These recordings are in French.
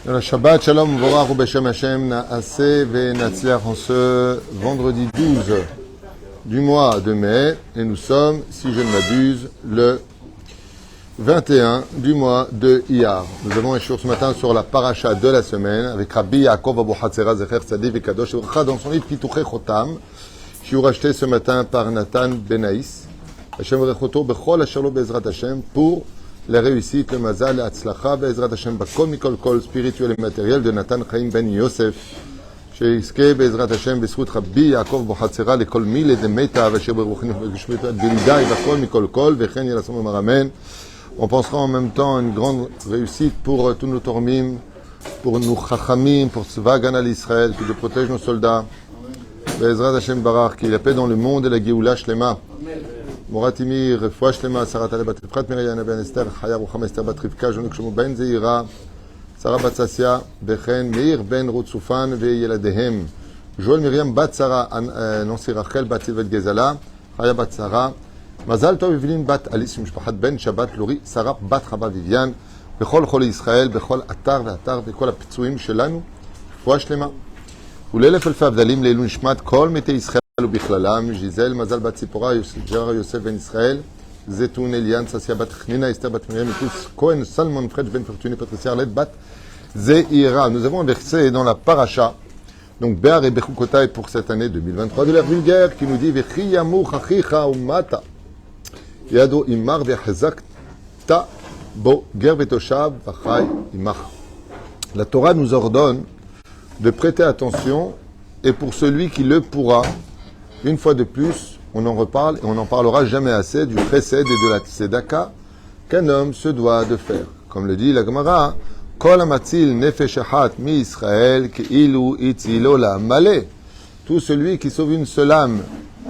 Shabbat Shalom Vorach ou Beshem Hashem Naaseh Venatzliach en ce vendredi 12 du mois de mai et nous sommes, si je ne m'abuse, le 21 du mois de Iyar. Nous avons un jour ce matin sur la paracha de la semaine avec Rabbi Yaakov Abu Hatzera Zecher Tzadik Vekadosh dans son livre Pituchei Chotam, qui est racheté ce matin par Nathan Benaïs. Hashem Rechoto Bechol Asher Lo Be'ezrat Hashem pour la réussite, le mazal, l'Atzlacha, Be'ezrat Hashem, Bakol Mikol Kol, spirituel et matériel de Nathan Chaim Ben Yosef. שיזכה בעזרת השם בזכות רבי יעקב בוחצרה לכל מילי דמתה ואשר ברוחנו ובגשמתו עד בלידי והכל מכל כל וכן יהיה לעשות אמר אמן. On pensera en même temps une grande réussite pour tous nos tormim, pour nos chachamim, pour Tzva Hagana l'Israël, qui protège nos soldats. Be'ezrat Hashem Barach, qu'il y ait la paix dans le monde et la Géoula Shlema. Moratimi, Refoua Shlema, Sarah Taleh Bat Rivkat, Miriam Ben Esther, Chaya Rucham Esther Bat Rivka, Jonik Shlomo Ben Zeira, Sarah Bat Sassia, Bechen, Meir Ben Rotsufan, Veyeladehem, Joël Miriam Bat Sarah, Nancy Rachel Bat Silvet Gezala, Chaya Bat Sarah, Mazal Tov Evelyn Bat Alice Mishpachat Ben Shabbat Lori, Sarah Bat Chaba Vivian, Bechol Chol Israël, Bechol Atar Ve'atar, Bechol Apitsuim Shelanu, Refoua Shlema. ולאלף אלפי הבדלים לעילוי נשמת כל מתי ישראל ובכללם, ז'יזל, מזל בת ציפורה, ג'רה יוסף בן ישראל, זיתון אליאן, ססיה בת חנינה, אסתר בת מרים, מיקוס כהן, סלמון פרד בן פרטוני, פטריסיה ארלט בת זעירה. Nous avons un verset dans la paracha, donc Béar et Bechukotai pour cette année 2023 de l'ère vulgaire, qui nous dit Vechi yamuch achicha umata yado imar vechazakta bo ger vetoshav vachai imach. La Torah nous ordonne de prêter attention, et pour celui qui le pourra, une fois de plus, on en reparle, et on n'en parlera jamais assez, du chesed et de la tzedaka qu'un homme se doit de faire. Comme le dit la Gemara, Kol amatzil nefesh achat mi Israël keilu itzilo la malé. Tout celui qui sauve une seule âme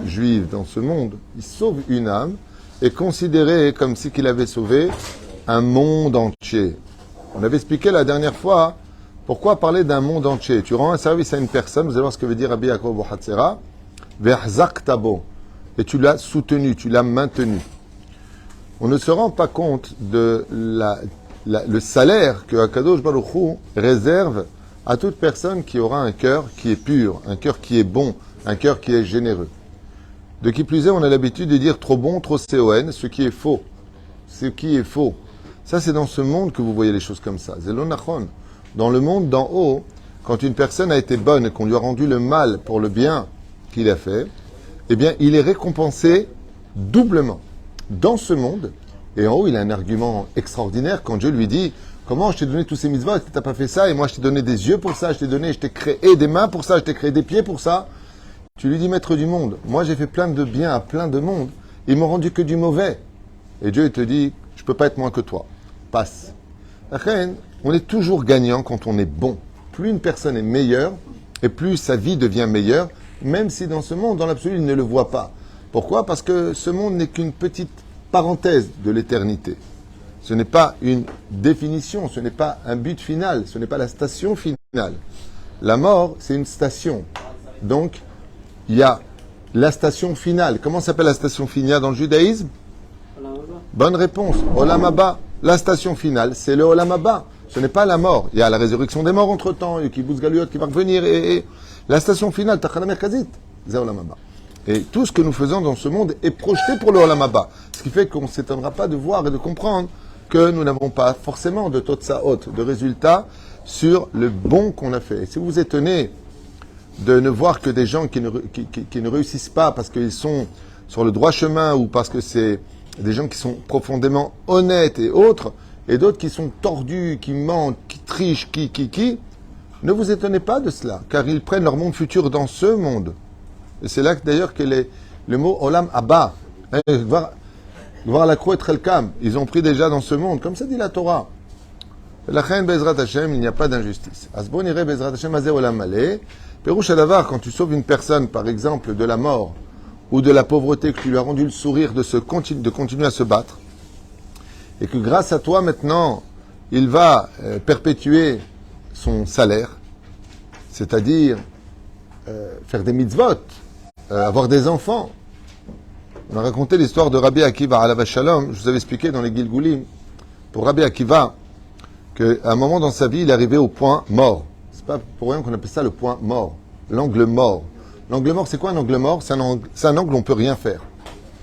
juive dans ce monde, il sauve une âme, est considéré comme si qu'il avait sauvé un monde entier. On avait expliqué la dernière fois. Pourquoi parler d'un monde entier? Tu rends un service à une personne, vous allez voir ce que veut dire Rabbi Yaakov Bohatzera, ve'achzaktabo, et tu l'as soutenu, tu l'as maintenu. On ne se rend pas compte de le salaire que Akadosh Baruch Hu réserve à toute personne qui aura un cœur qui est pur, un cœur qui est bon, un cœur qui est généreux. De qui plus est, on a l'habitude de dire trop bon, trop CON, ce qui est faux. Ce qui est faux. Ça, c'est dans ce monde que vous voyez les choses comme ça. Zelonachon. Dans le monde d'en haut, quand une personne a été bonne et qu'on lui a rendu le mal pour le bien qu'il a fait, eh bien, il est récompensé doublement. Dans ce monde, et en haut, il a un argument extraordinaire quand Dieu lui dit « Comment je t'ai donné tous ces mitzvahs et tu n'as pas fait ça, et moi je t'ai donné des yeux pour ça, je t'ai créé des mains pour ça, je t'ai créé des pieds pour ça. » Tu lui dis « Maître du monde, moi j'ai fait plein de bien à plein de monde, ils m'ont rendu que du mauvais. » Et Dieu il te dit « Je ne peux pas être moins que toi. Passe. » On est toujours gagnant quand on est bon. Plus une personne est meilleure, et plus sa vie devient meilleure, même si dans ce monde, dans l'absolu, il ne le voit pas. Pourquoi? Parce que ce monde n'est qu'une petite parenthèse de l'éternité. Ce n'est pas une définition, ce n'est pas un but final, ce n'est pas la station finale. La mort, c'est une station. Donc, il y a la station finale. Comment s'appelle la station finale dans le judaïsme? Bonne réponse. Olam Haba. La station finale, c'est le Olam Haba. Ce n'est pas la mort. Il y a la résurrection des morts entre-temps, il y a Kibbutz Galuyot qui va revenir, et la station finale, Tachana Merkazit, c'est Olam Haba. Et tout ce que nous faisons dans ce monde est projeté pour le Olam Haba. Ce qui fait qu'on ne s'étonnera pas de voir et de comprendre que nous n'avons pas forcément de Totsaot, de résultats sur le bon qu'on a fait. Et si vous vous étonnez de ne voir que des gens qui ne réussissent pas parce qu'ils sont sur le droit chemin ou parce que c'est des gens qui sont profondément honnêtes et autres, et d'autres qui sont tordus, qui mentent, qui trichent, ne vous étonnez pas de cela, car ils prennent leur monde futur dans ce monde. Et c'est là que d'ailleurs que le mot Olam Haba, voir la croix et Trelkam, ils ont pris déjà dans ce monde, comme ça dit la Torah. La Chaim Bezrat Hashem, il n'y a pas d'injustice. Asbon ire Bezrat Hashem Azeh Olam Malé. Perouche Adavar, quand tu sauves une personne, par exemple, de la mort, ou de la pauvreté, que tu lui as rendu le sourire de continuer à se battre, et que grâce à toi maintenant, il va perpétuer son salaire, c'est-à-dire faire des mitzvot, avoir des enfants. On a raconté l'histoire de Rabbi Akiva Alav Shalom, je vous avais expliqué dans les Gilgulim, pour Rabbi Akiva, qu'à un moment dans sa vie, il est arrivé au point mort. C'est pas pour rien qu'on appelle ça le point mort, l'angle mort. L'angle mort, c'est quoi un angle mort? C'est un angle où on ne peut rien faire.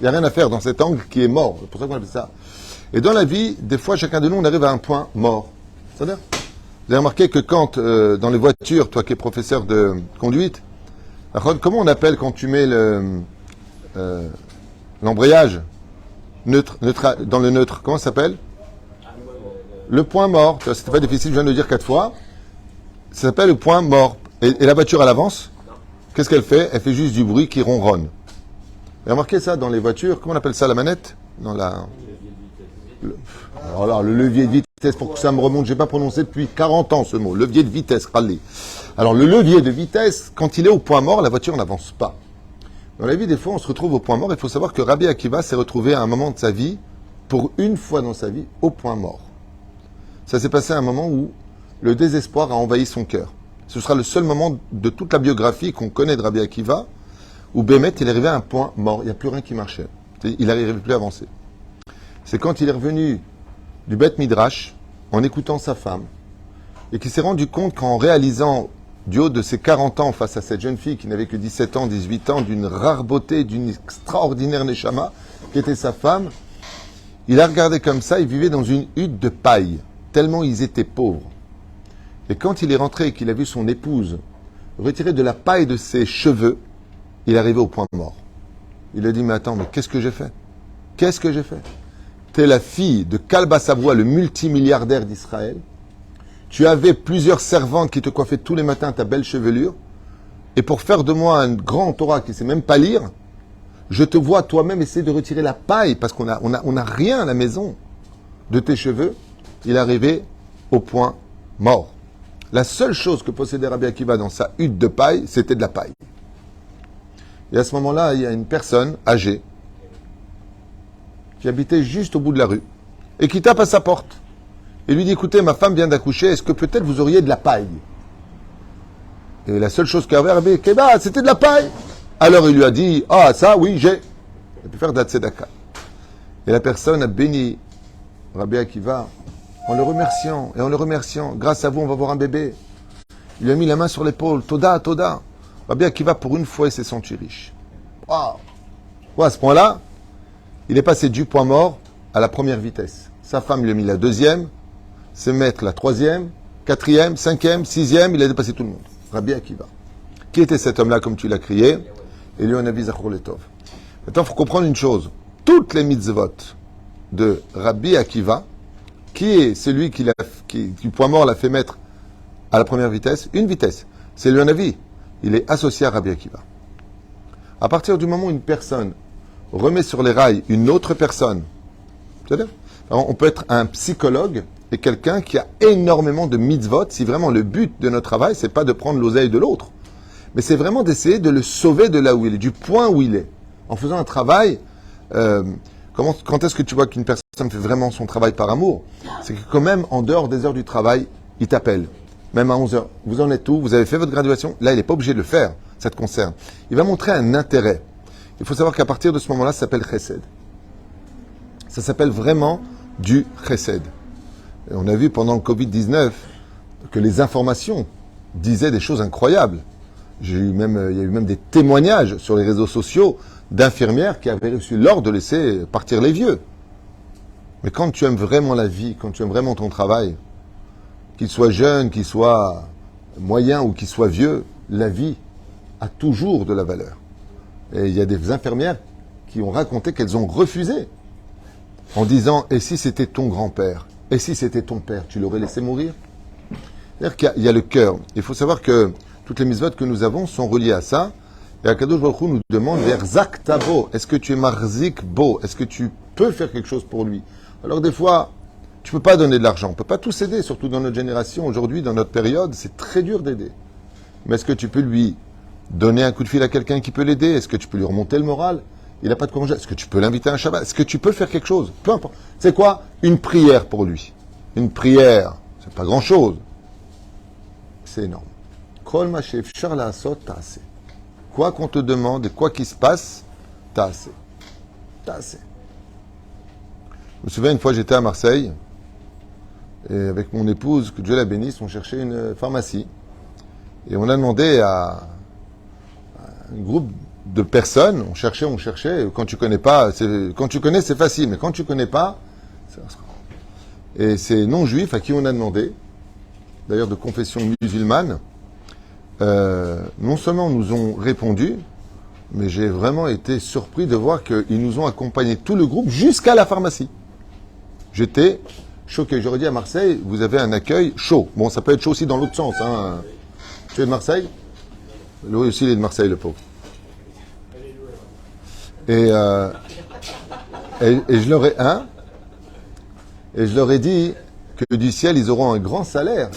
Il n'y a rien à faire dans cet angle qui est mort. C'est pour ça qu'on appelle ça. Et dans la vie, des fois, chacun de nous, on arrive à un point mort. C'est-à-dire, vous avez remarqué que quand, dans les voitures, toi qui es professeur de conduite, comment on appelle quand tu mets l'embrayage dans le neutre? Comment ça s'appelle? Le point mort. C'était pas difficile, je viens de le dire 4 fois. Ça s'appelle le point mort. Et la voiture, elle avance? Qu'est-ce qu'elle fait? Elle fait juste du bruit qui ronronne. Vous avez remarqué ça dans les voitures? Comment on appelle ça, la manette? Alors là, le levier de vitesse, pour que ça me remonte, je n'ai pas prononcé depuis 40 ans ce mot. Levier de vitesse, râler. Alors le levier de vitesse, quand il est au point mort, la voiture n'avance pas. Dans la vie, des fois, on se retrouve au point mort. Il faut savoir que Rabbi Akiva s'est retrouvé à un moment de sa vie, pour une fois dans sa vie, au point mort. Ça s'est passé à un moment où le désespoir a envahi son cœur. Ce sera le seul moment de toute la biographie qu'on connaît de Rabbi Akiva où Bémet, il est arrivé à un point mort. Il n'y a plus rien qui marchait. Il n'arrivait plus à avancer. C'est quand il est revenu du Beth Midrash, en écoutant sa femme, et qu'il s'est rendu compte qu'en réalisant, du haut de ses 40 ans, face à cette jeune fille qui n'avait que 17 ans, 18 ans, d'une rare beauté, d'une extraordinaire neshama, qui était sa femme, il a regardé comme ça, il vivait dans une hutte de paille, tellement ils étaient pauvres. Et quand il est rentré et qu'il a vu son épouse retirer de la paille de ses cheveux, il est arrivé au point mort. Il a dit, mais attends, mais qu'est-ce que j'ai fait? Qu'est-ce que j'ai fait? T'es la fille de Kalba Savoie, le multimilliardaire d'Israël. Tu avais plusieurs servantes qui te coiffaient tous les matins ta belle chevelure. Et pour faire de moi un grand Torah qui ne sait même pas lire, je te vois toi-même essayer de retirer la paille parce qu'on a rien à la maison de tes cheveux. Il est arrivé au point mort. La seule chose que possédait Rabbi Akiva dans sa hutte de paille, c'était de la paille. Et à ce moment-là, il y a une personne âgée qui habitait juste au bout de la rue et qui tape à sa porte et lui dit, écoutez, ma femme vient d'accoucher, est-ce que peut-être vous auriez de la paille? Et la seule chose qu'avait Rabbi Akiva, c'était de la paille. Alors il lui a dit, ah ça, oui, j'ai. Il peut faire de la tzedaka. Et la personne a béni Rabbi Akiva en le remerciant, et en le remerciant, grâce à vous, on va avoir un bébé. Il lui a mis la main sur l'épaule, Toda, Toda. Rabbi Akiva, pour une fois, il s'est senti riche. Waouh! Ouais, à ce point-là, il est passé du point mort à la première vitesse. Sa femme lui a mis la deuxième, ses maîtres la troisième, quatrième, cinquième, sixième, il a dépassé tout le monde. Rabbi Akiva. Qui était cet homme-là, comme tu l'as crié? Et lui, on a vu Zachor Letov. Maintenant, il faut comprendre une chose. Toutes les mitzvot de Rabbi Akiva, qui est celui qui du point mort l'a fait mettre à la première vitesse? Une vitesse. C'est lui un avis. Il est associé à Rabbi Akiva. À partir du moment où une personne remet sur les rails une autre personne, c'est-à-dire, on peut être un psychologue et quelqu'un qui a énormément de mitzvot, si vraiment le but de notre travail, c'est pas de prendre l'oseille de l'autre, mais c'est vraiment d'essayer de le sauver de là où il est, du point où il est. En faisant un travail, quand est-ce que tu vois qu'une personne fait vraiment son travail par amour? C'est que quand même, en dehors des heures du travail, il t'appelle. Même à 11 heures. Vous en êtes où? Vous avez fait votre graduation? Là, il n'est pas obligé de le faire. Ça te concerne. Il va montrer un intérêt. Il faut savoir qu'à partir de ce moment-là, ça s'appelle chesed. Ça s'appelle vraiment du chesed. Et on a vu pendant le Covid-19 que les informations disaient des choses incroyables. Il y a eu même des témoignages sur les réseaux sociaux d'infirmières qui avaient reçu l'ordre de laisser partir les vieux. Mais quand tu aimes vraiment la vie, quand tu aimes vraiment ton travail, qu'il soit jeune, qu'il soit moyen ou qu'il soit vieux, la vie a toujours de la valeur. Et il y a des infirmières qui ont raconté qu'elles ont refusé en disant « Et si c'était ton grand-père? Et si c'était ton père? Tu l'aurais laissé mourir ?» C'est-à-dire qu'il y a le cœur. Il faut savoir que toutes les mitzvot que nous avons sont reliées à ça. Et Akadosh Baruch Hu nous demande « Verzak tabo » Est-ce que tu es marzik bo? Est-ce que tu peux faire quelque chose pour lui? Alors des fois, tu ne peux pas donner de l'argent. On ne peut pas tous aider, surtout dans notre génération. Aujourd'hui, dans notre période, c'est très dur d'aider. Mais est-ce que tu peux lui donner un coup de fil à quelqu'un qui peut l'aider? Est-ce que tu peux lui remonter le moral? Il n'a pas de quoi manger. Est-ce que tu peux l'inviter à un Shabbat? Est-ce que tu peux faire quelque chose? Peu importe. C'est quoi? Une prière pour lui. Une prière, c'est pas grand-chose. C'est énorme. Kol ma she'efshar la'asot ta'aseh. Quoi qu'on te demande et quoi qu'il se passe, ta'aseh. Ta'aseh. Je me souviens, une fois, j'étais à Marseille Et avec mon épouse, que Dieu la bénisse, on cherchait une pharmacie. Et on a demandé à un groupe de personnes, on cherchait. Quand tu connais pas, quand tu connais, c'est facile, mais quand tu connais pas, et c'est non-juifs à qui on a demandé, d'ailleurs de confession musulmane, non seulement nous ont répondu, mais j'ai vraiment été surpris de voir qu'ils nous ont accompagnés tout le groupe jusqu'à la pharmacie. J'étais choqué. J'aurais dit à Marseille, vous avez un accueil chaud. Bon, ça peut être chaud aussi dans l'autre sens. Hein. Tu es de Marseille? Lui aussi, il est de Marseille, le pauvre. Et je leur ai et je leur ai dit que du ciel, ils auront un grand salaire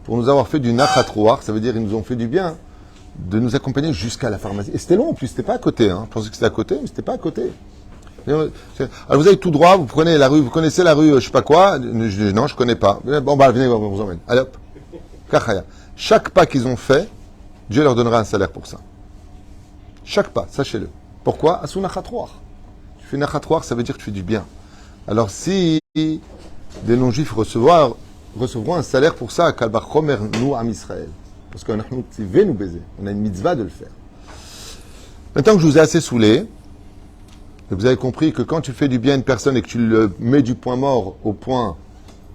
pour nous avoir fait du nachatroar, ça veut dire ils nous ont fait du bien, de nous accompagner jusqu'à la pharmacie. Et c'était long en plus, c'était pas à côté. Hein. Je pensais que c'était à côté, mais c'était pas à côté. Alors vous allez tout droit, vous prenez la rue, vous connaissez la rue, je sais pas quoi. Je dis non, je connais pas. Bon bah venez, on vous emmène. Allez hop. Kachaya. Chaque pas qu'ils ont fait, Dieu leur donnera un salaire pour ça. Chaque pas, sachez-le. Pourquoi? Asu nachatroar. Tu fais nachatroar, ça veut dire que tu fais du bien. Alors si des non-juifs recevront un salaire pour ça, Kalbar Chomer nous am Israël. Parce qu'on a nous baiser. On a une mitzvah de le faire. Maintenant que je vous ai assez saoulé, et vous avez compris que quand tu fais du bien à une personne et que tu le mets du point mort au point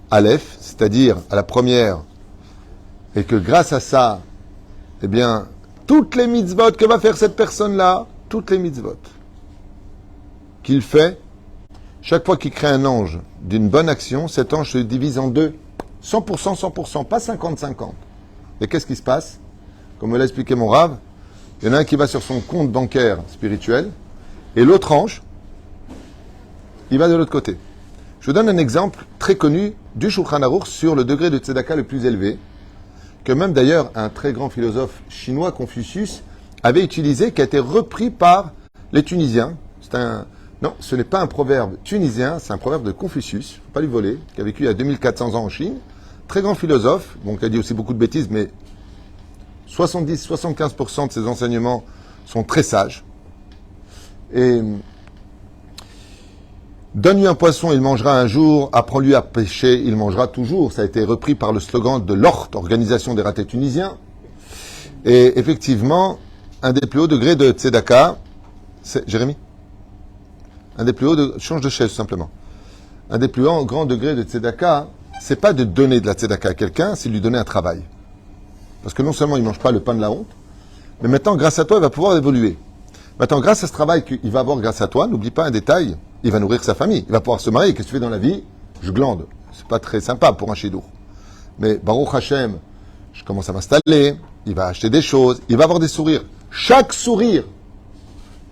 Aleph, c'est-à-dire à la première, et que grâce à ça, eh bien, toutes les mitzvot que va faire cette personne-là, toutes les mitzvot qu'il fait, chaque fois qu'il crée un ange d'une bonne action, cet ange se divise en deux. 100%, 100%, pas 50-50. Et qu'est-ce qui se passe? Comme me l'a expliqué mon Rav, il y en a un qui va sur son compte bancaire spirituel, et l'autre ange, il va de l'autre côté. Je vous donne un exemple très connu du Shulchan Aruch sur le degré de tzedaka le plus élevé, que même d'ailleurs un très grand philosophe chinois, Confucius, avait utilisé, qui a été repris par les Tunisiens. Non, ce n'est pas un proverbe tunisien, c'est un proverbe de Confucius, il ne faut pas lui voler, qui a vécu il y a 2400 ans en Chine. Très grand philosophe, bon, qui a dit aussi beaucoup de bêtises, mais 70-75% de ses enseignements sont très sages. Et donne-lui un poisson, il mangera un jour. Apprends-lui à pêcher, il mangera toujours. Ça a été repris par le slogan de l'ORT, Organisation des ratés tunisiens. Et effectivement, un des plus hauts degrés de tzedaka, c'est Jérémy. Un des plus hauts change de chaise tout simplement. Un des plus grands degrés de tzedaka, c'est pas de donner de la tzedaka à quelqu'un, c'est de lui donner un travail. Parce que non seulement il ne mange pas le pain de la honte, mais maintenant, grâce à toi, il va pouvoir évoluer. Maintenant, grâce à ce travail qu'il va avoir grâce à toi, n'oublie pas un détail, il va nourrir sa famille. Il va pouvoir se marier. Qu'est-ce que tu fais dans la vie? Je glande. C'est pas très sympa pour un chidour. Mais Baruch Hashem, je commence à m'installer, il va acheter des choses, il va avoir des sourires. Chaque sourire,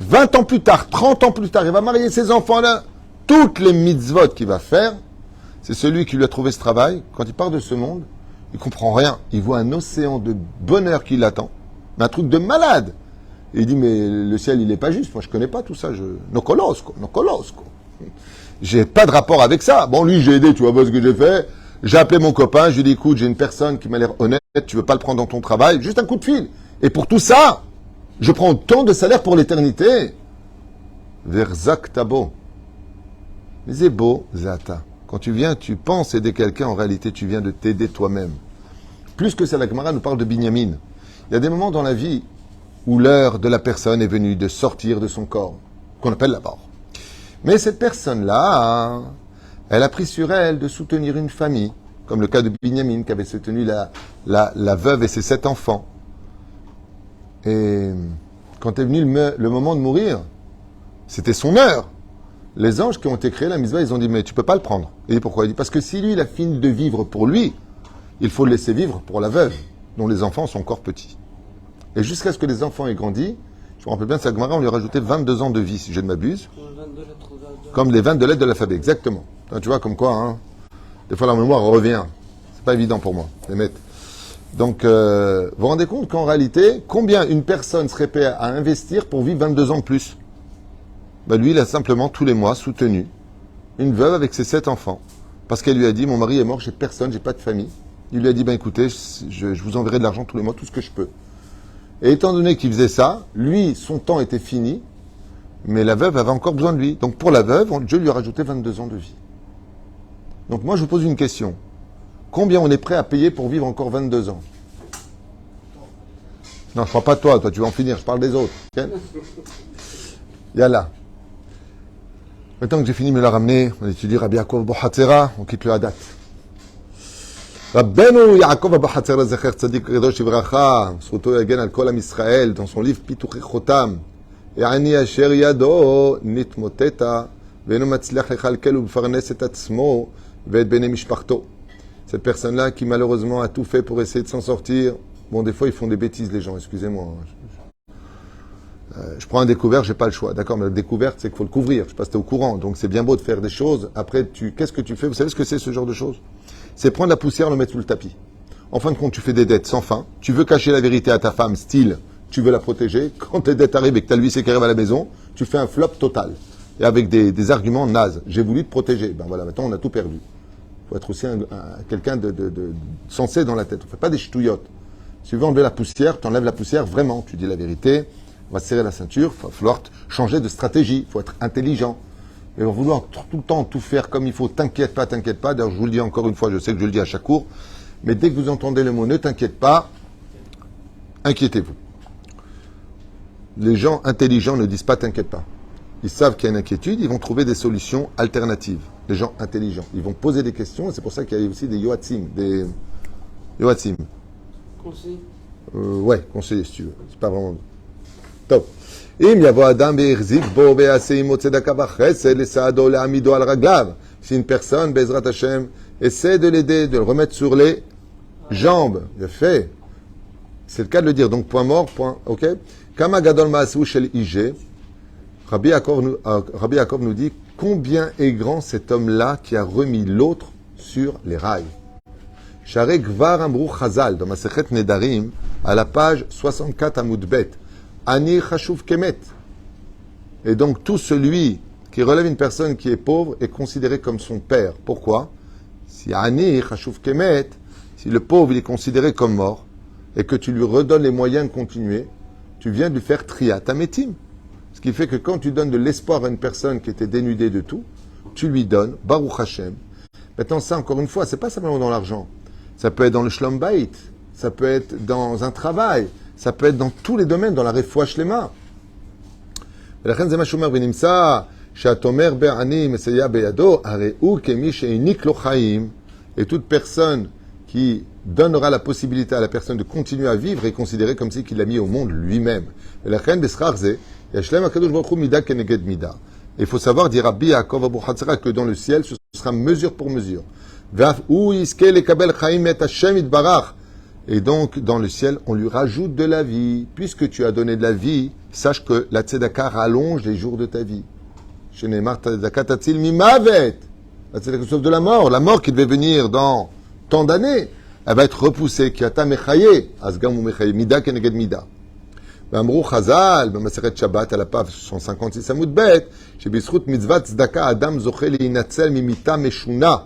20 ans plus tard, 30 ans plus tard, il va marier ses enfants-là. Toutes les mitzvot qu'il va faire, c'est celui qui lui a trouvé ce travail. Quand il part de ce monde, il comprend rien. Il voit un océan de bonheur qui l'attend. Un truc de malade. Et il dit, mais le ciel, il n'est pas juste. Moi, je connais pas tout ça. No colosco. J'ai pas de rapport avec ça. Bon, lui, j'ai aidé, tu vois pas ce que j'ai fait. J'ai appelé mon copain, je lui ai dit, écoute, j'ai une personne qui m'a l'air honnête, tu veux pas le prendre dans ton travail, juste un coup de fil. Et pour tout ça, je prends tant de salaire pour l'éternité. Verzak tabo. Mais c'est beau, Zata. Quand tu viens, tu penses aider quelqu'un, en réalité, tu viens de t'aider toi-même. Plus que ça, la Gemara nous parle de Binyamin. Il y a des moments dans la vie où l'heure de la personne est venue de sortir de son corps, qu'on appelle la mort. Mais cette personne-là, elle a pris sur elle de soutenir une famille, comme le cas de Binyamin, qui avait soutenu la veuve et ses 7 enfants. Et quand est venu le moment de mourir, c'était son heure. Les anges qui ont été créés, la mitzvah, ils ont dit, mais tu peux pas le prendre. Et pourquoi? Il dit, parce que si lui, il a fini de vivre pour lui, il faut le laisser vivre pour la veuve, dont les enfants sont encore petits. Et jusqu'à ce que les enfants aient grandi, je me rappelle bien de sa Gemara, on lui a rajouté 22 ans de vie, si je ne m'abuse. Comme les 22 lettres de l'alphabet, exactement. Tu vois, comme quoi, hein, des fois la mémoire revient. C'est pas évident pour moi, les mettre. Donc, vous vous rendez compte qu'en réalité, combien une personne serait prête à investir pour vivre 22 ans de plus? Ben lui, il a simplement, tous les mois, soutenu une veuve avec ses 7 enfants. Parce qu'elle lui a dit, mon mari est mort, j'ai personne, j'ai pas de famille. Il lui a dit, ben écoutez, je vous enverrai de l'argent tous les mois, tout ce que je peux. Et étant donné qu'il faisait ça, lui, son temps était fini, mais la veuve avait encore besoin de lui. Donc pour la veuve, Dieu lui a rajouté 22 ans de vie. Donc moi, je vous pose une question. Combien on est prêt à payer pour vivre encore 22 ans? Non, je ne parle pas de toi, tu vas en finir, je parle des autres. Okay? Yallah. Maintenant que j'ai fini de me la ramener, on étudie Rabbi Yaakov Abu Hatzera, on quitte le Hadat. Rabbeinu Yaakov Abu Hatzera Zecher Tzadik Kadosh Ivracha, Zchuto Yagen al Kol Am Yisrael, dans son livre Pituchei Chotam, Ya'ani Asher Yado Nitmoteta, Ve'eno Matzliach Lechalkel U'Mefarnes Et Atzmo Ve'et Bnei Mishpachto. Cette personne-là qui malheureusement a tout fait pour essayer de s'en sortir. Bon, des fois ils font des bêtises les gens, excusez-moi. Je prends un découvert, j'ai pas le choix. D'accord, mais la découverte, c'est qu'il faut le couvrir. Je sais pas si tu es au courant. Donc c'est bien beau de faire des choses. Après, qu'est-ce que tu fais? Vous savez ce que c'est ce genre de choses? C'est prendre la poussière, le mettre sous le tapis. En fin de compte, tu fais des dettes sans fin. Tu veux cacher la vérité à ta femme, style, tu veux la protéger. Quand tes dettes arrivent et que tu as l'huissier qui arrive à la maison, tu fais un flop total. Et avec des arguments nazes. J'ai voulu te protéger. Ben voilà, maintenant on a tout perdu. Il faut être aussi quelqu'un de sensé dans la tête. On ne fait pas des ch'touillottes. Si tu veux enlever la poussière, tu enlèves la poussière vraiment. Tu dis la vérité. On va serrer la ceinture, il va falloir changer de stratégie, il faut être intelligent. Et en vouloir tout le temps tout faire comme il faut, t'inquiète pas. D'ailleurs, je vous le dis encore une fois, je sais que je le dis à chaque cours, mais dès que vous entendez le mot ne t'inquiète pas, inquiétez-vous. Les gens intelligents ne disent pas t'inquiète pas. Ils savent qu'il y a une inquiétude, ils vont trouver des solutions alternatives. Les gens intelligents, ils vont poser des questions, et c'est pour ça qu'il y a aussi des yoatzim, Conseil. Ouais, conseiller si tu veux, c'est pas vraiment... טוב, אם יבוא אדם והחזיק בו ויעשה עמו צדקה וחסד לסעדו להעמידו על רגליו, si une personne, בעזרת השם, essaie de l'aider, de le remettre sur les jambes, il fait. C'est le cas de le dire, donc point mort, point, ok. Kama gadol ma'aseu shel ije, Rabbi Yaakov nous dit combien est grand cet homme-là qui a remis l'autre sur les rails. Share gvar amru chazal, dans Masechet Nedarim, à la page 64 Amud Bet. Ani chashuv kemet. Et donc tout celui qui relève une personne qui est pauvre est considéré comme son père. Pourquoi? Si Ani chashuv kemet, si le pauvre il est considéré comme mort et que tu lui redonnes les moyens de continuer, tu viens de lui faire triat ametim. Ce qui fait que quand tu donnes de l'espoir à une personne qui était dénudée de tout, tu lui donnes Baruch Hashem. Maintenant ça encore une fois, c'est pas simplement dans l'argent. Ça peut être dans le shlom bayit, ça peut être dans un travail. Ça peut être dans tous les domaines, dans la refoua shlema. ולכן זה מה שאומר, ונמצא שהתומר בעני מסייע בידו, הרי הוא כמי שהעניק לו חיים, et toute personne qui donnera la possibilité à la personne de continuer à vivre est considérée comme si qu'il l'a mis au monde lui-même. ולכן בשכר זה, ישלם הקדוש ברוך הוא מידה כנגד מידה. Il faut savoir, dit Rabbi Yaakov Abu Hatzera, que dans le ciel, ce sera mesure pour mesure. ואף הוא יזכה לקבל חיים מאת השם יתברך. Et donc, dans le ciel, on lui rajoute de la vie. Puisque tu as donné de la vie, sache que la tzedaka rallonge les jours de ta vie. La tzedaka sauve de la mort qui devait venir dans tant d'années, elle va être repoussée. Kiata mechaye, asgam ou mechaye, mida keneged mida. B'amrou chazal, b'maseret Shabbat, à la page 156 Amud Bet, shebizchut mitzvat tzedaka adam zoché li'inatzel mimita meshuna.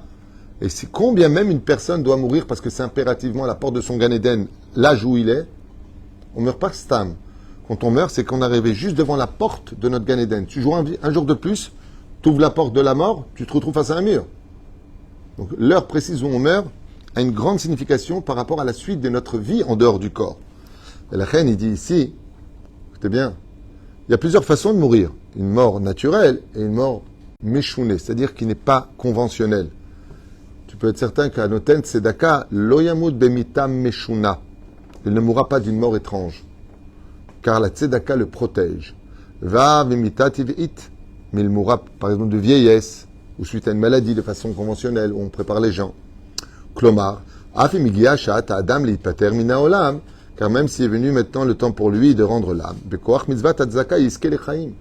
Et si combien même une personne doit mourir parce que c'est impérativement à la porte de son Gan Eden, l'âge où il est, on meurt pas stam. Quand on meurt, c'est qu'on est arrivé juste devant la porte de notre Gan Eden. Tu joues un jour de plus, tu ouvres la porte de la mort, tu te retrouves face à un mur. Donc l'heure précise où on meurt a une grande signification par rapport à la suite de notre vie en dehors du corps. Et la reine, il dit ici, écoutez bien, il y a plusieurs façons de mourir. Une mort naturelle et une mort méchounée, c'est-à-dire qui n'est pas conventionnelle. Tu peux être certain qu'à Noten Tzedaka, Loyamud Bemitam Meshuna. Il ne mourra pas d'une mort étrange. Car la Tzedaka le protège. Va Bemita Tiv'it. Mais il mourra, par exemple, de vieillesse, ou suite à une maladie de façon conventionnelle, où on prépare les gens. Klomar, Afimigia Shat Adam Lipater Mina Olam. Car même s'il est venu maintenant le temps pour lui de rendre l'âme. Bekoach Mitzvat Tzedaka Yiske Lechaim.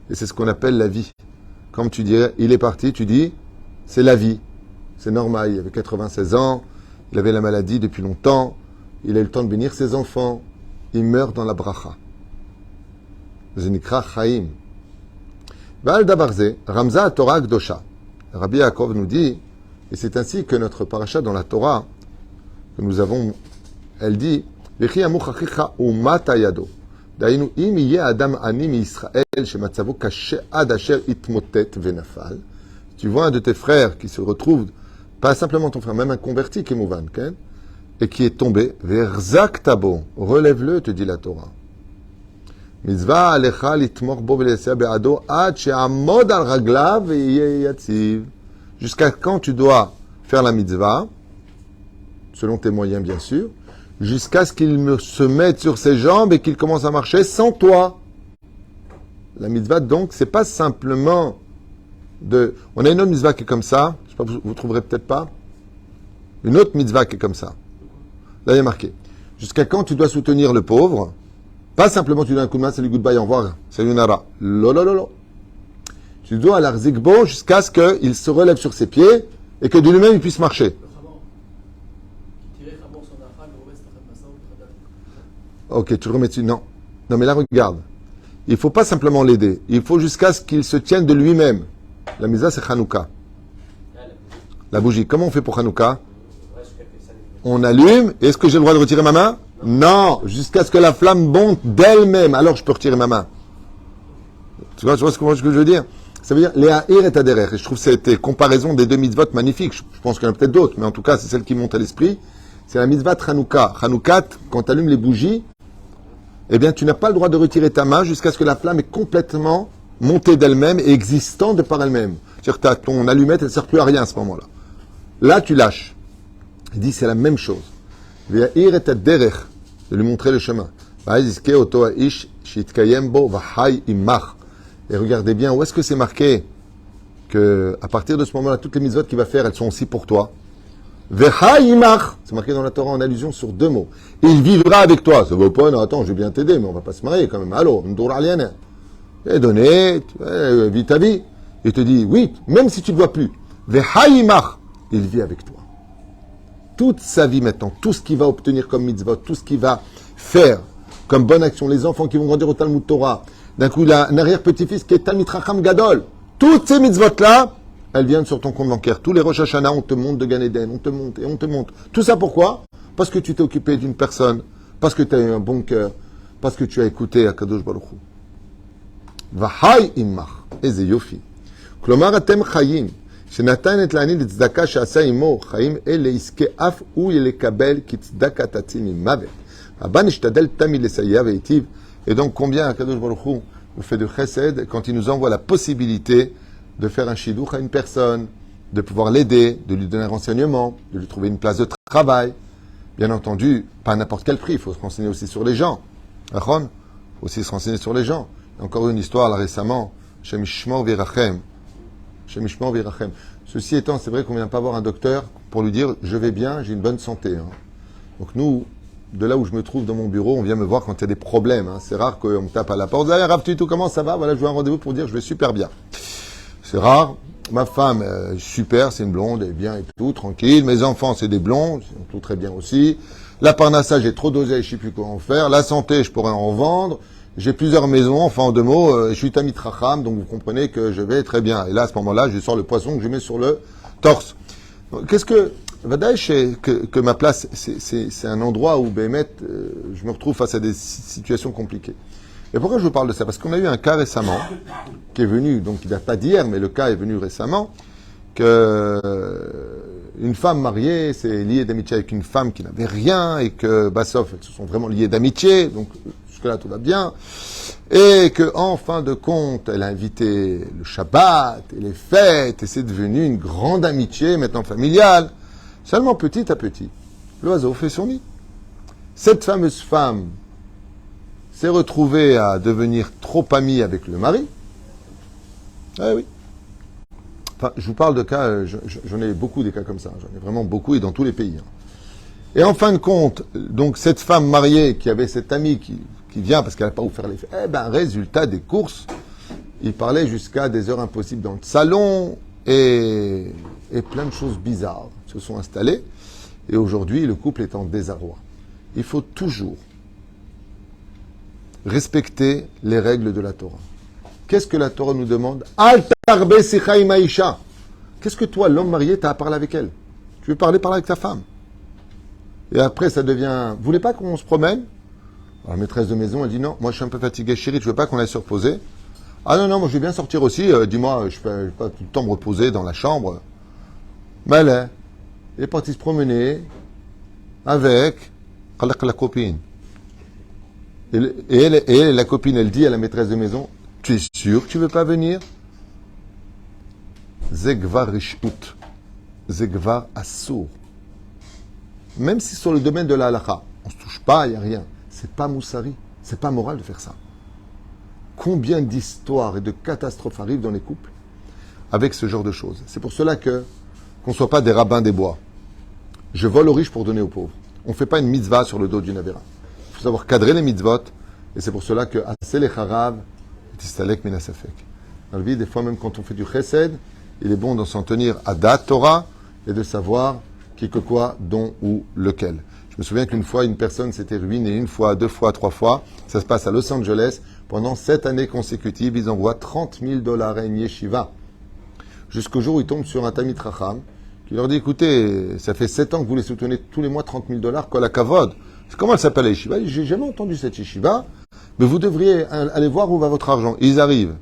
Et c'est ce qu'on appelle la vie. Comme tu dirais, il est parti, tu dis, c'est la vie. C'est normal, il avait 96 ans, il avait la maladie depuis longtemps, il a eu le temps de bénir ses enfants, il meurt dans la bracha. Zenikra Chaim. Val Davarze, Ramza Torah Gdosha. Rabbi Yaakov nous dit, et c'est ainsi que notre paracha dans la Torah, que nous avons, elle dit, Vechi amuch achicha umata yado. Dainu im yeh adam ani mi Israël shematzavo kashe ad asher itmotet venafal. Tu vois un de tes frères qui se retrouve Pas simplement ton frère, même un converti qui est mouvan, et qui est tombé, verzak tabo, relève-le, te dit la Torah. Mitzvah alecha litmor bo v'leser be'ado ad she'amod al raglav ve'yeh yatziv. Jusqu'à quand tu dois faire la mitzvah, selon tes moyens bien sûr, jusqu'à ce qu'il se mette sur ses jambes et qu'il commence à marcher sans toi. La mitzvah donc, c'est pas simplement de... On a une autre mitzvah qui est comme ça, je sais pas, vous trouverez peut-être pas. Une autre mitzvah qui est comme ça. Là, il y a marqué. Jusqu'à quand tu dois soutenir le pauvre? Pas simplement tu donnes un coup de main, salut, goodbye, au revoir, salut, nara. Lolololo. Tu dois aller zikbo jusqu'à ce qu'il se relève sur ses pieds et que de lui-même il puisse marcher. Ok, tu le remets dessus. Non. Non, mais là, regarde. Il ne faut pas simplement l'aider. Il faut jusqu'à ce qu'il se tienne de lui-même. La mitzvah, c'est Hanouka. La bougie. Comment on fait pour Hanouka? On allume. Est-ce que j'ai le droit de retirer ma main? Non. Jusqu'à ce que la flamme monte d'elle-même. Alors, je peux retirer ma main. Tu vois ce que je veux dire? Ça veut dire, Léa Ir et Taderer. Et je trouve cette comparaison des deux mitzvot magnifiques. Je pense qu'il y en a peut-être d'autres, mais en tout cas, c'est celle qui monte à l'esprit. C'est la mitzvah Hanouka. Hanouka, quand tu allumes les bougies, eh bien, tu n'as pas le droit de retirer ta main jusqu'à ce que la flamme est complètement montée d'elle-même et existant de par elle-même. C'est-à-dire que ton allumette, elle ne sert plus à rien à ce moment-là. Là, tu lâches. Il dit, c'est la même chose. Léa Ir et Taderer. De lui montrer le chemin. Et regardez bien, où est-ce que c'est marqué que à partir de ce moment-là, toutes les mitzvot qu'il va faire, elles sont aussi pour toi. C'est marqué dans la Torah en allusion sur deux mots. Il vivra avec toi. Ça vaut pas, non, attends, je vais bien t'aider, mais on va pas se marier quand même. Allô, et donné, vis ta vie. Il te dit, oui, même si tu ne le vois plus. Il vit avec toi. Toute sa vie maintenant, tout ce qu'il va obtenir comme mitzvot, tout ce qu'il va faire comme bonne action, les enfants qui vont grandir au Talmud Torah, d'un coup, il a un arrière-petit-fils qui est Talmid Chacham Gadol. Toutes ces mitzvot-là, elles viennent sur ton compte bancaire. Tous les Rosh Hashanah, on te monte de Gan Eden, on te monte et on te monte. Tout ça pourquoi? Parce que tu t'es occupé d'une personne, parce que tu as eu un bon cœur, parce que tu as écouté Akadosh Baruch Hu. Vahai immach. Eze yofi. Klomar atem chayim. שנתן את לעני לצדקה שעשה עמו חיים אלה יזכה אף הוא ילקבל כצדקה תציל ממוות. הבא נשתדל תמיד לסייע והיטיב. Et donc combien Akadosh Baruch Hu nous fait de chesed quand il nous envoie la possibilité de faire un shidduch à une personne, de pouvoir l'aider, de lui donner un renseignement, de lui trouver une place de travail. Bien entendu, pas à n'importe quel prix, il faut se renseigner aussi sur les gens. Achon, il faut aussi se renseigner sur les gens. Il y a encore une histoire là récemment, Shem Yishmor Virachem. Ceci étant, c'est vrai qu'on ne vient pas voir un docteur pour lui dire « je vais bien, j'ai une bonne santé ». Donc nous, de là où je me trouve dans mon bureau, on vient me voir quand il y a des problèmes. C'est rare qu'on me tape à la porte « Ah, Rav Tutu, comment ça va ?» Voilà, je veux un rendez-vous pour dire « je vais super bien ». C'est rare. Ma femme, super, c'est une blonde, elle est bien et tout, tranquille. Mes enfants, c'est des blonds, ils sont tout très bien aussi. La parnassage est trop dosé, je ne sais plus comment faire. La santé, je pourrais en vendre. J'ai plusieurs maisons, enfin en deux mots, je suis Talmid Chacham, donc vous comprenez que je vais très bien. Et là, à ce moment-là, je sors le poisson que je mets sur le torse. Qu'est-ce que... Vadaïch, que ma place, c'est un endroit où, Bémet, je me retrouve face à des situations compliquées. Et pourquoi je vous parle de ça? Parce qu'on a eu un cas récemment, qui est venu, donc il date pas d'hier, mais le cas est venu récemment, que une femme mariée s'est liée d'amitié avec une femme qui n'avait rien, et que Bassoff, elles se sont vraiment liées d'amitié, donc jusque-là tout va bien, et que en fin de compte, elle a invité le Shabbat et les fêtes, et c'est devenu une grande amitié, maintenant familiale. Seulement petit à petit, l'oiseau fait son nid. Cette fameuse femme s'est retrouvée à devenir trop amie avec le mari. Ah oui. Enfin, je vous parle de cas, j'en ai beaucoup des cas comme ça, j'en ai vraiment beaucoup et dans tous les pays. Et en fin de compte, donc cette femme mariée qui avait cet ami qui vient parce qu'elle n'a pas où faire les fêtes, eh ben, résultat des courses, il parlait jusqu'à des heures impossibles dans le salon et plein de choses bizarres se sont installées. Et aujourd'hui, le couple est en désarroi. Il faut toujours respecter les règles de la Torah. Qu'est-ce que la Torah nous demande? Al tarbe sicha im haisha. Qu'est-ce que toi, l'homme marié, t'as à parler avec elle? Tu veux parler avec ta femme. Et après, ça devient... Vous voulez pas qu'on se promène? Alors, la maîtresse de maison, elle dit non, moi je suis un peu fatigué, chérie, tu veux pas qu'on aille se reposer? Ah non, moi je vais bien sortir aussi, dis-moi, je peux pas tout le temps me reposer dans la chambre. Mais Il est parti se promener avec la copine. Et la copine, elle dit à la maîtresse de maison, tu es sûr que tu ne veux pas venir? Zegvar rishut. Zegvar assour. Même si sur le domaine de la halakha, on ne se touche pas, il n'y a rien. C'est pas moussari, c'est pas moral de faire ça. Combien d'histoires et de catastrophes arrivent dans les couples avec ce genre de choses. C'est pour cela qu'on ne soit pas des rabbins des bois. Je vole aux riches pour donner aux pauvres. On ne fait pas une mitzvah sur le dos d'une avéra. Il faut savoir cadrer les mitzvot, et c'est pour cela que assez les charav, tistalek minasafek. Dans la vie, des fois même quand on fait du chesed, il est bon d'en s'en tenir à date Torah et de savoir qui que quoi, dont ou lequel. Je me souviens qu'une fois, une personne s'était ruinée une fois, deux fois, trois fois. Ça se passe à Los Angeles. Pendant 7 années consécutives, ils envoient $30,000 à une yeshiva. Jusqu'au jour où ils tombent sur un Talmid Chacham qui leur dit, écoutez, ça fait 7 ans que vous les soutenez tous les mois $30,000, kol hakavod. Comment elle s'appelle la yeshiva? J'ai jamais entendu cette yeshiva, mais vous devriez aller voir où va votre argent. Et ils arrivent.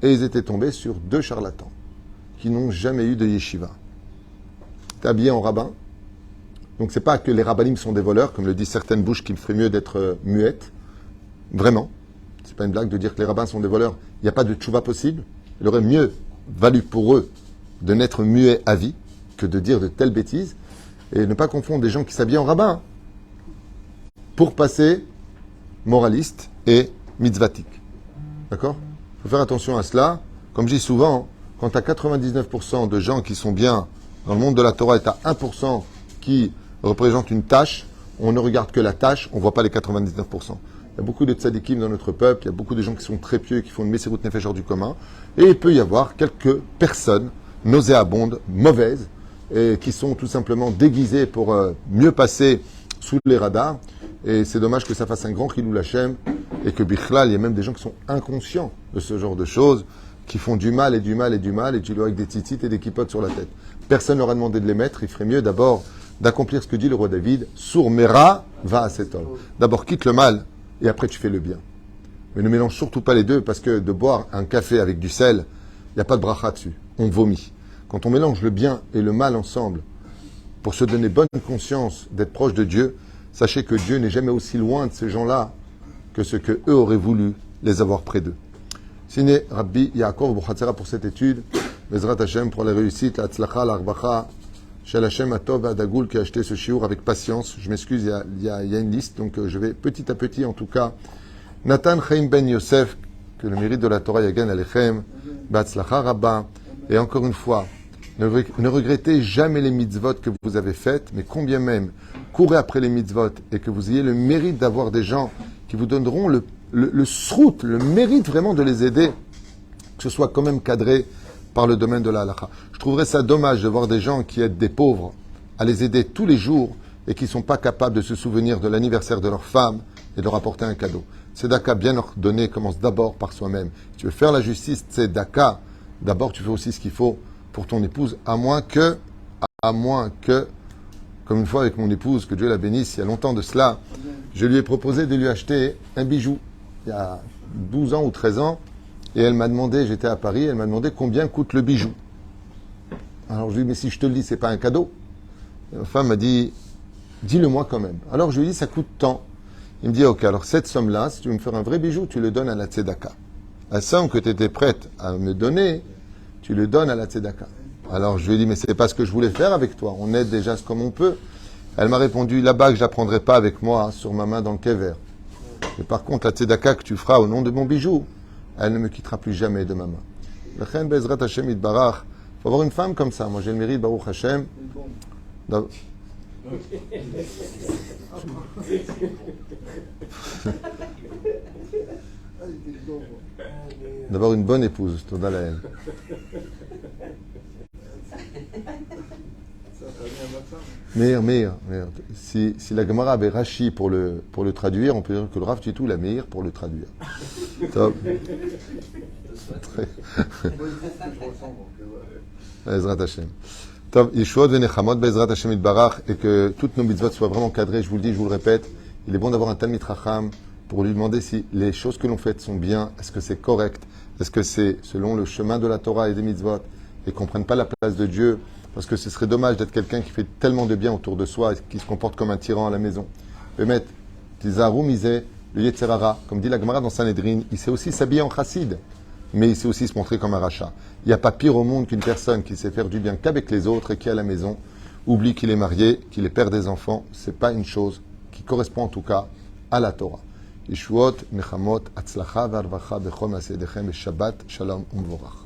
Et ils étaient tombés sur 2 charlatans qui n'ont jamais eu de yeshiva. T'es habillé en rabbin. Donc c'est pas que les rabbinim sont des voleurs, comme le disent certaines bouches qui me feraient mieux d'être muettes. Vraiment. C'est pas une blague de dire que les rabbins sont des voleurs. Il n'y a pas de tchouva possible. Il aurait mieux valu pour eux de n'être muets à vie que de dire de telles bêtises et ne pas confondre des gens qui s'habillent en rabbin pour passer moraliste et mitzvatique. D'accord? Il faut faire attention à cela. Comme je dis souvent, quand tu as 99% de gens qui sont bien dans le monde de la Torah et tu as 1% qui représente une tâche, on ne regarde que la tâche, on ne voit pas les 99%. Il y a beaucoup de tzadikim dans notre peuple, il y a beaucoup de gens qui sont très pieux et qui font une messirut nefesh hors du commun. Et il peut y avoir quelques personnes nauséabondes, mauvaises, et qui sont tout simplement déguisées pour mieux passer sous les radars. Et c'est dommage que ça fasse un grand chilou Hashem et que bichlal, il y a même des gens qui sont inconscients de ce genre de choses, qui font du mal et du mal et du mal, et tu leur avec des titites et des kipotes sur la tête. Personne leur a demandé de les mettre, il ferait mieux d'abord d'accomplir ce que dit le roi David, Sour Mera va à cet homme. D'abord quitte le mal, et après tu fais le bien. Mais ne mélange surtout pas les deux, parce que de boire un café avec du sel, il n'y a pas de bracha dessus. On vomit. Quand on mélange le bien et le mal ensemble, pour se donner bonne conscience d'être proche de Dieu, sachez que Dieu n'est jamais aussi loin de ces gens-là que ce que eux auraient voulu les avoir près d'eux. Signé Rabbi Yaakov Bouchatzera pour cette étude. Bezrat Hashem pour la réussite, la tzlacha, la arbacha. Shel Hashem Atov Adagoul qui a acheté ce shiur avec patience. Je m'excuse, il y a une liste, donc je vais petit à petit en tout cas. Nathan Chaim Ben Yosef, que le mérite de la Torah Yagan Alechem, Batzlacha Rabba. Et encore une fois, ne regrettez jamais les mitzvot que vous avez faites, mais combien même courez après les mitzvot et que vous ayez le mérite d'avoir des gens qui vous donneront le srout, le mérite vraiment de les aider, que ce soit quand même cadré par le domaine de la halakha. Je trouverais ça dommage de voir des gens qui aident des pauvres à les aider tous les jours et qui ne sont pas capables de se souvenir de l'anniversaire de leur femme et de leur apporter un cadeau. Tzedaka bien ordonné commence d'abord par soi-même. Si tu veux faire la justice, tzedaka, d'abord tu fais aussi ce qu'il faut pour ton épouse, à moins que, comme une fois avec mon épouse, que Dieu la bénisse, il y a longtemps de cela, je lui ai proposé de lui acheter un bijou, il y a 12 ans ou 13 ans, et elle m'a demandé, j'étais à Paris, elle m'a demandé combien coûte le bijou. Alors je lui ai dit, mais si je te le dis, c'est pas un cadeau. Et ma femme m'a dit, dis-le-moi quand même. Alors je lui ai dit, ça coûte tant. Il me dit, ok, alors cette somme-là, si tu veux me faire un vrai bijou, tu le donnes à la tzedaka. La somme que tu étais prête à me donner, tu le donnes à la tzedaka. Alors je lui ai dit, mais c'est pas ce que je voulais faire avec toi, on aide déjà comme on peut. Elle m'a répondu, là-bas que je la prendrai pas avec moi, sur ma main dans le kever. Mais par contre, la tzedaka que tu feras au nom de mon bijou, elle ne me quittera plus jamais de ma main. Le chen bezrat Hashem itbarach. Il faut avoir une femme comme ça. Moi, j'ai le mérite, Baruch Hashem. D'avoir une bonne épouse, Toda Lael. Meir. Si la Gemara avait Rashi pour le traduire, on peut dire que le Rav Titou l'a Meir pour le traduire. Top. Bezrat Hashem. Top. Yeshuot venechamot bezrat Hashem itbarach, et que toutes nos mitzvot soient vraiment cadrées. Je vous le dis, je vous le répète. Il est bon d'avoir un Talmid Chacham pour lui demander si les choses que l'on fait sont bien. Est-ce que c'est correct? Est-ce que c'est selon le chemin de la Torah et des mitzvot et qu'on ne prenne pas la place de Dieu Parce que ce serait dommage d'être quelqu'un qui fait tellement de bien autour de soi et qui se comporte comme un tyran à la maison. Bémet, Tizaru misé, le Yetzerara, comme dit la Gemara dans Sanhedrin, il sait aussi s'habiller en chassid, mais il sait aussi se montrer comme un rachat. Il n'y a pas pire au monde qu'une personne qui sait faire du bien qu'avec les autres et qui à la maison oublie qu'il est marié, qu'il est père des enfants. C'est pas une chose qui correspond en tout cas à la Torah. Yeshuot, Nechamot, Atzlacha, Varvacha, Bechol Masedechem, et Shabbat, Shalom, Umvorach.